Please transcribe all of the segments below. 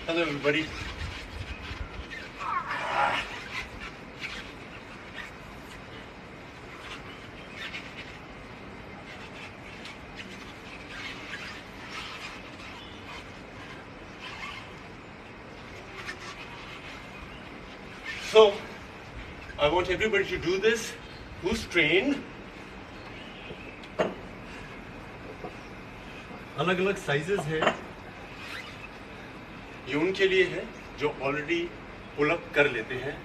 Hello everybody. So, I want everybody to do this who's trained. अलग अलग sizes है, ये उनके लिए है जो ऑलरेडी पुल अप कर लेते हैं।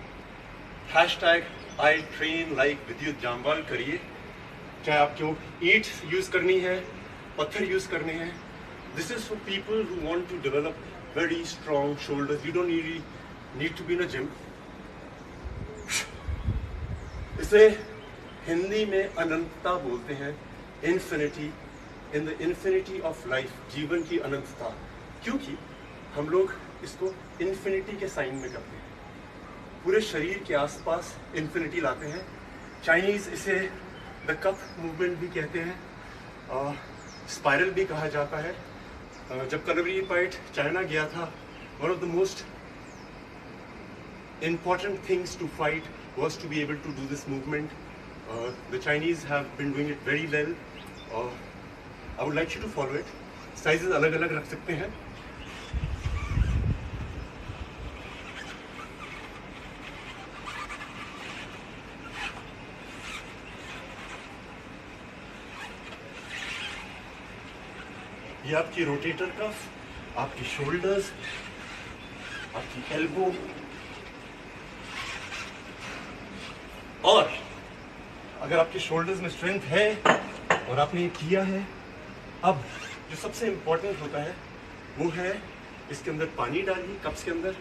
हैशटैग आई ट्रेन लाइक विद्युत जामवाल करिए, चाहे आपको ईंट यूज करनी है, पत्थर यूज करने हैं। This is for people who want to develop very strong shoulders. You don't need to be in a gym. इसे हिंदी में अनंतता बोलते हैं, infinity, in the infinity of life, जीवन की अनंतता। क्योंकि हम लोग इसको इन्फिनिटी के साइन में करते हैं, पूरे शरीर के आसपास इन्फिनिटी लाते हैं। चाइनीज इसे द कप मूवमेंट भी कहते हैं, स्पाइरल भी कहा जाता है। जब कलवरी पाइट चाइना गया था, one of the most important things to fight was to be able to do this movement. The Chinese have been doing it very well. I would like you to follow it. Sizes अलग अलग रख सकते हैं। ये आपकी rotator cuff, आपकी shoulders, आपकी elbow, और अगर आपके शोल्डर्स में स्ट्रेंथ है और आपने ये किया है, अब जो सबसे इंपॉर्टेंट होता है वो है इसके अंदर पानी डालिए, कप्स के अंदर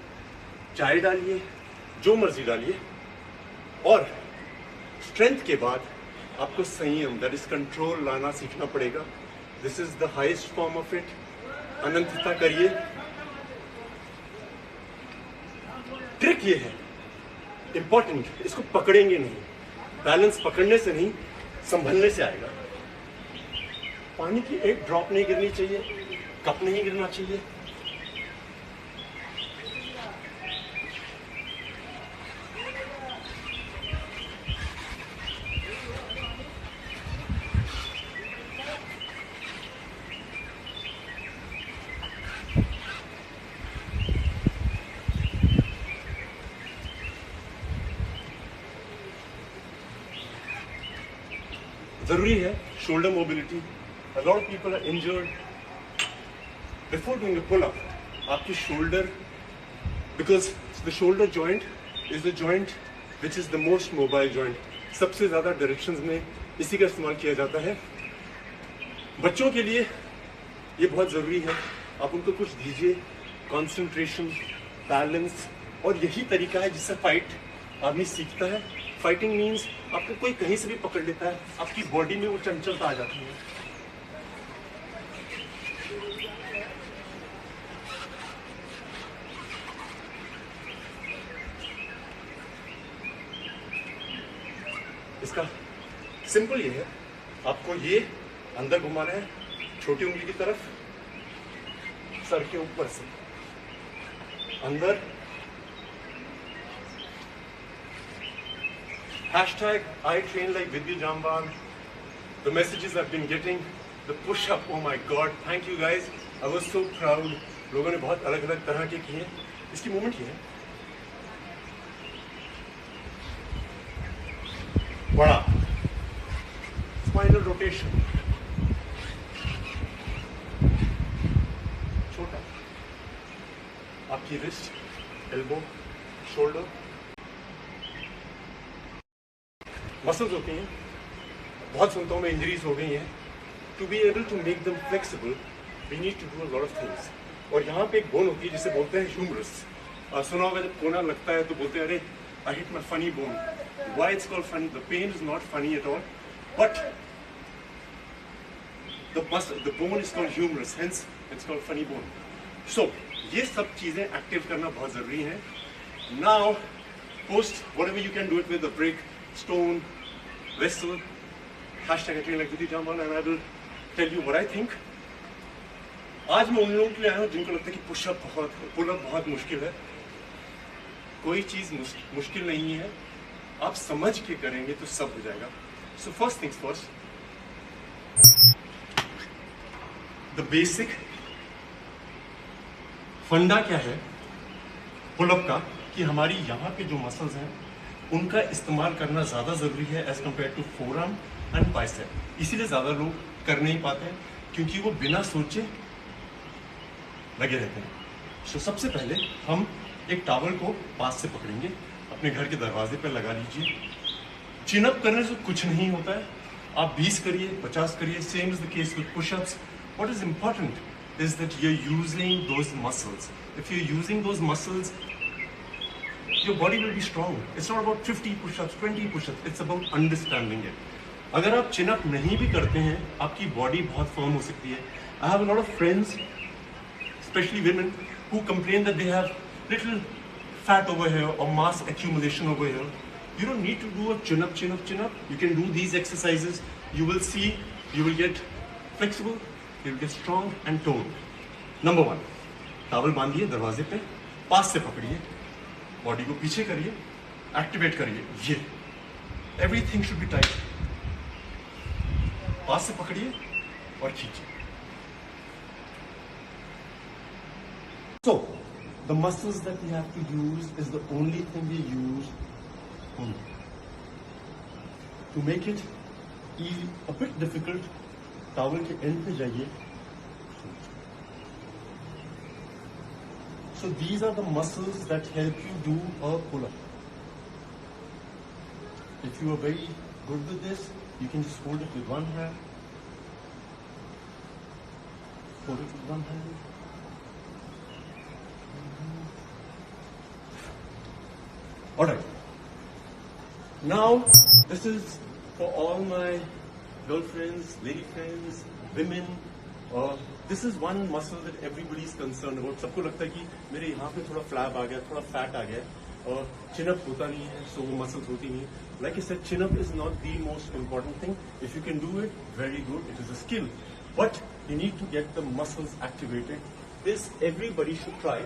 चाय डालिए, जो मर्जी डालिए, और स्ट्रेंथ के बाद आपको संयम, दैट इज कंट्रोल, लाना सीखना पड़ेगा। This is the highest form of it. अनंतता करिए। ट्रिक ये है इंपॉर्टेंट, इसको पकड़ेंगे नहीं, बैलेंस पकड़ने से नहीं, संभलने से आएगा। पानी की एक ड्रॉप नहीं गिरनी चाहिए, कप नहीं गिरना चाहिए। जरूरी है shoulder mobility. A lot of people are injured before doing a pull-up. आपकी shoulder, because the shoulder joint is the joint which is the most mobile joint. सबसे ज़्यादा डायरेक्शंस में इसी का इस्तेमाल किया जाता है। बच्चों के लिए ये बहुत ज़रूरी है। आप उनको कुछ दीजिए, कंसंट्रेशन, बैलेंस, और यही तरीका है जिससे फाइट आदमी सीखता है। फाइटिंग मीन्स आपको कोई कहीं से भी पकड़ लेता है, आपकी बॉडी में वो चंचलता आ जाती है। इसका सिंपल ये है, आपको ये अंदर घुमाना है, छोटी उंगली की तरफ, सर के ऊपर से अंदर। Hashtag I train like Vidya Jamwal. The messages I've been getting, the push-up, oh my God, thank you guys. I was so proud. लोगों ने बहुत अलग अलग तरह के किए। इसकी मूवमेंट ये है, बड़ा स्पाइनल रोटेशन, छोटा, आपकी रिस्ट, एल्बो, शोल्डर, मसल्स होती हैं। बहुत सुनता हूँ मैं, इंजरीज हो गई हैं। To be able to make them flexible we need to do a lot of things. और यहाँ पे एक बोन होती है जिसे बोलते हैं ह्यूमरस। सुना होगा जब कोना लगता है तो बोलते हैं अरे I hit my funny bone. Why it's called funny? The pain is not funny at all, but the bone is called humerus, hence it's called funny bone. So ये सब चीजें एक्टिव करना बहुत जरूरी है। Now post whatever you can do it with, a brick, stone, West Zone, #AcademicVidyJaman, and I will tell you what I think. आज मैं उन लोगों के लिए आया हूँ जिनको लगता है कि पुल अप बहुत मुश्किल है। कोई चीज़ मुश्किल नहीं है, आप समझ के करेंगे तो सब हो जाएगा। So first things first, the basic फंडा क्या है पुलअप का, कि हमारी यहाँ पे जो मसल्स हैं उनका इस्तेमाल करना ज़्यादा ज़रूरी है as compare to forearm and bicep. इसीलिए ज़्यादा लोग कर नहीं पाते हैं क्योंकि वो बिना सोचे लगे रहते हैं। तो सबसे पहले हम एक टॉवल को पास से पकड़ेंगे, अपने घर के दरवाजे पर लगा लीजिए। चिन अप करने से कुछ नहीं होता है, आप 20 करिए, 50 करिए, same is the case with pushups. What is important is that you're using those muscles. If you're using those muscles, your body will be strong. It's not about 50 push-ups, 20 push-ups. It's about understanding it. अगर आप chin up नहीं भी करते हैं, आपकी body बहुत firm हो सकती है। I have a lot of friends, especially women, who complain that they have little fat over here or mass accumulation over here. You don't need to do a chin up, chin up, chin up. You can do these exercises. You will see, you will get flexible. You'll get strong and toned. Number 1, towel बांधिए दरवाजे पे, पास से पकड़िए, body को पीछे करिए, activate करिए। ये everything should be tight. पास से पकड़िए और खींचिए। So the muscles that we have to use is the only thing we use to make it a bit difficult. Towel के एंड पे जाइए। So these are the muscles that help you do a pull-up. If you are very good with this, you can just hold it with one hand. Hold it with one hand. All right. Now this is for all my girlfriends, lady friends, women. This is one muscle that everybody is concerned about. सबको लगता है कि मेरे यहाँ पे थोड़ा flap आ गया, थोड़ा फैट आ गया, और chin up होता नहीं है, so वो muscles होती नहीं है। Like I said, chin up is not the most important thing. If you can do it, very good. It is a skill, but you need to get the muscles activated. This everybody should try.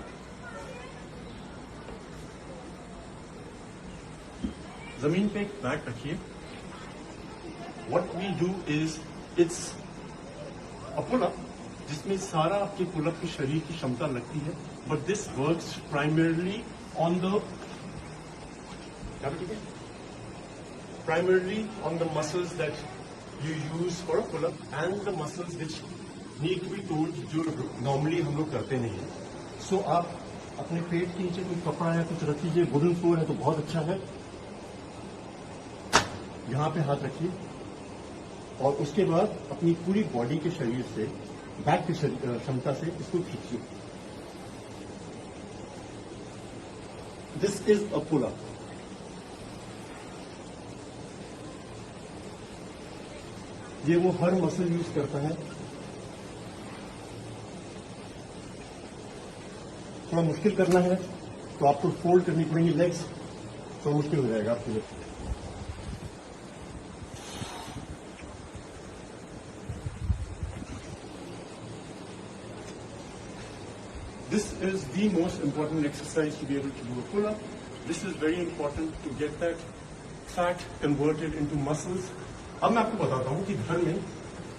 जमीन पे एक mat रखिए। What we do is, it's a pull-up जिसमें सारा आपके pull-up की शरीर की क्षमता लगती है, but this works primarily on the muscles that you use for a pull-up and the muscles which need to be told, जो normally हम लोग करते नहीं हैं। So आप अपने पेट के नीचे कोई कपड़ा या कुछ रख लीजिए, वुडन फ्लोर है तो बहुत अच्छा है। यहाँ पे हाथ रखिए और उसके बाद अपनी पूरी बॉडी के शरीर से, बैक की क्षमता से इसको खींचिए। This is a pull up. ये वो हर मसल यूज करता है। थोड़ा मुश्किल करना है तो आपको फोल्ड करनी पड़ेगी लेग्स, तो मुश्किल हो जाएगा आपके लिए। This is the most important exercise to be able to do a pull-up. This is very important to get that fat converted into muscles. अब मैं आपको बताता हूँ कि घर में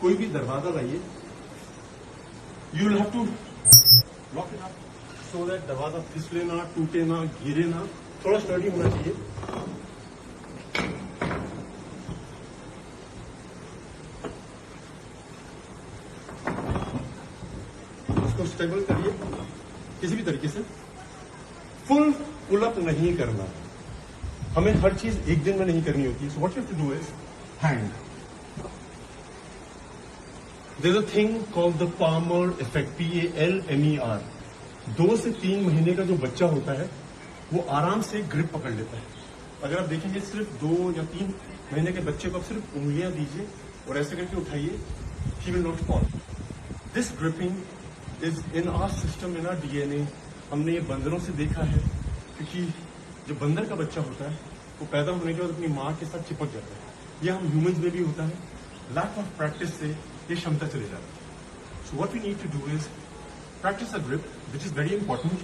कोई भी दरवाजा लाइए, you will have to lock it up so that दरवाजा फिसले ना, टूटे ना, गिरे ना, थोड़ा स्टडी होना चाहिए। इसको स्टेबल करिए किसी भी तरीके से। फुल पुल अप नहीं करना, हमें हर चीज एक दिन में नहीं करनी होती। So what you have to do is hand. There is a thing called the Palmer effect, PALMER। 2 से 3 महीने का जो बच्चा होता है वो आराम से ग्रिप पकड़ लेता है। अगर आप देखेंगे सिर्फ 2 या 3 महीने के बच्चे को आप सिर्फ उंगलियां दीजिए और ऐसे करके उठाइए, he will not fall. This gripping is in our system, in our DNA। हमने ये बंदरों से देखा है, क्योंकि जो बंदर का बच्चा होता है वो पैदा होने के बाद अपनी माँ के साथ चिपक जाता है। ये हम ह्यूमंस में भी होता है, लैक ऑफ प्रैक्टिस से ये क्षमता चली जाती है. So what we need to do is practice a grip which is very important.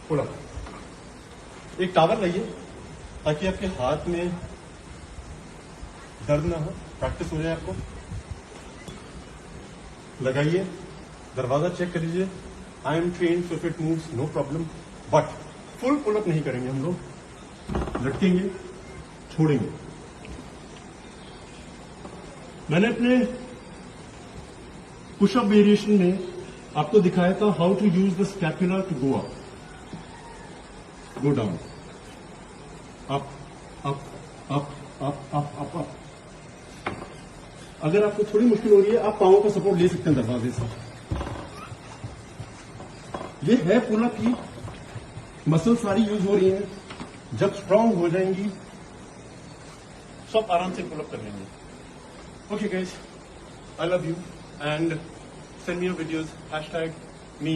Pull up. एक टावल लाइए ताकि आपके हाथ में दर्द ना हो, प्रैक्टिस हो जाए आपको. लगाइए, दरवाजा चेक कर लीजिए. I am train so if it moves no problem, but full pull up नहीं करेंगे हम लोग. लटकेंगे, छोड़ेंगे. मैंने अपने पुशअप वेरिएशन में आपको दिखाया था how to use the scapula to go up, go down, up up up up up up up. अगर आपको थोड़ी मुश्किल हो रही है, आप पांवों का सपोर्ट ले सकते हैं दरवाजे से. ये है पुल अप की मसल सारी यूज हो रही है. जब स्ट्रांग हो जाएंगी सब आराम से पुल अप कर लेंगे. Okay guys, I love you and send me your videos, #me,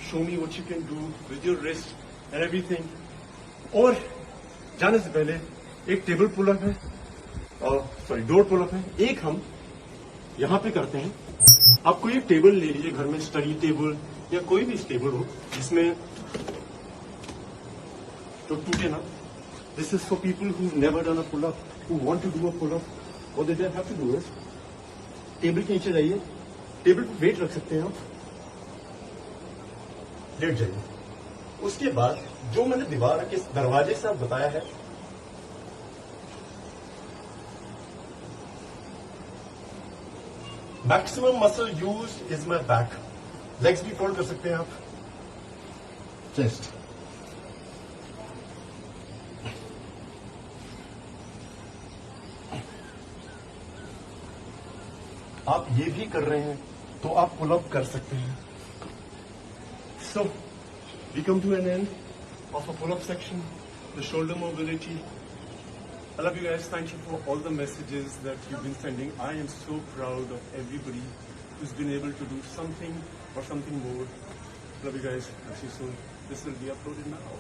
show me what you can do with your wrist and everything. और जाने से पहले एक टेबल पुल अप है और सॉरी डोर पुल अप है, एक हम यहां पे करते हैं. आप कोई एक टेबल ले लीजिए घर में, स्टडी टेबल या कोई भी टेबल हो जिसमें तो टूटे ना. This is for people who never done a pull up, who want to do a pull up. What they have to do is table के नीचे जाइए, टेबल पर वेट रख सकते हैं आप, लेट जाइए. उसके बाद जो मैंने दीवार के दरवाजे से आप बताया है, maximum muscle use is my back. Legs भी फोल्ड कर सकते हैं आप, चेस्ट. आप ये भी कर रहे हैं तो आप पुल अप कर सकते हैं. So we come to an end of a pull-up section, the shoulder mobility. I love you guys. Thank you for all the messages that you've been sending. I am so proud of everybody who's been able to do something or something more. Love you guys. I'll see you soon. This will be uploaded now.